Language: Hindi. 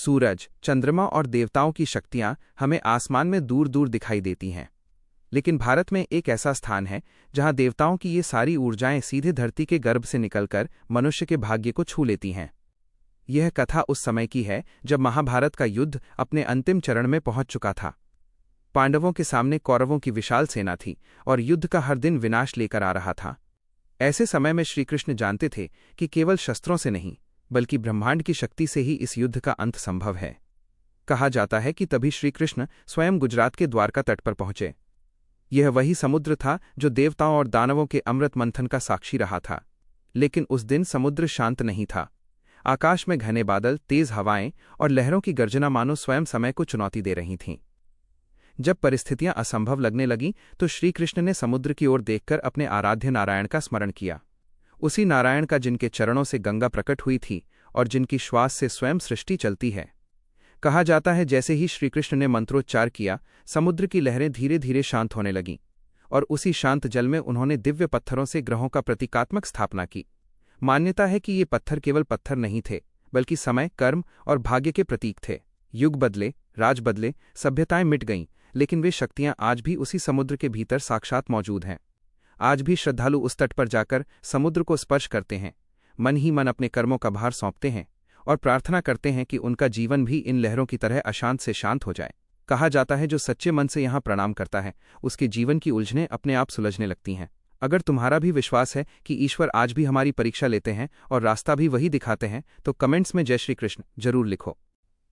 सूरज, चंद्रमा और देवताओं की शक्तियां हमें आसमान में दूर दूर दिखाई देती हैं। लेकिन भारत में एक ऐसा स्थान है जहां देवताओं की ये सारी ऊर्जाएं सीधे धरती के गर्भ से निकलकर मनुष्य के भाग्य को छू लेती हैं। यह कथा उस समय की है जब महाभारत का युद्ध अपने अंतिम चरण में पहुंच चुका था। पांडवों के सामने कौरवों की विशाल सेना थी और युद्ध का हर दिन विनाश लेकर आ रहा था। ऐसे समय में श्रीकृष्ण जानते थे कि केवल शस्त्रों से नहीं बल्कि ब्रह्मांड की शक्ति से ही इस युद्ध का अंत संभव है। कहा जाता है कि तभी श्रीकृष्ण स्वयं गुजरात के द्वारका तट पर पहुंचे। यह वही समुद्र था जो देवताओं और दानवों के अमृत मंथन का साक्षी रहा था। लेकिन उस दिन समुद्र शांत नहीं था। आकाश में घने बादल, तेज हवाएं और लहरों की गर्जना मानो स्वयं समय को चुनौती दे रही थीं। जब परिस्थितियां असंभव लगने लगीं तो श्रीकृष्ण ने समुद्र की ओर देखकर अपने आराध्य नारायण का स्मरण किया। उसी नारायण का जिनके चरणों से गंगा प्रकट हुई थी और जिनकी श्वास से स्वयं सृष्टि चलती है। कहा जाता है जैसे ही श्रीकृष्ण ने मंत्रोच्चार किया, समुद्र की लहरें धीरे धीरे शांत होने लगीं और उसी शांत जल में उन्होंने दिव्य पत्थरों से ग्रहों का प्रतीकात्मक स्थापना की। मान्यता है कि ये पत्थर केवल पत्थर नहीं थे बल्कि समय, कर्म और भाग्य के प्रतीक थे। युग बदले, राज बदले, सभ्यताएं मिट गईं, लेकिन वे शक्तियां आज भी उसी समुद्र के भीतर साक्षात मौजूद हैं। आज भी श्रद्धालु उस तट पर जाकर समुद्र को स्पर्श करते हैं, मन ही मन अपने कर्मों का भार सौंपते हैं और प्रार्थना करते हैं कि उनका जीवन भी इन लहरों की तरह अशांत से शांत हो जाए। कहा जाता है जो सच्चे मन से यहाँ प्रणाम करता है उसके जीवन की उलझनें अपने आप सुलझने लगती हैं। अगर तुम्हारा भी विश्वास है कि ईश्वर आज भी हमारी परीक्षा लेते हैं और रास्ता भी वही दिखाते हैं तो कमेंट्स में जय श्री कृष्ण जरूर लिखो।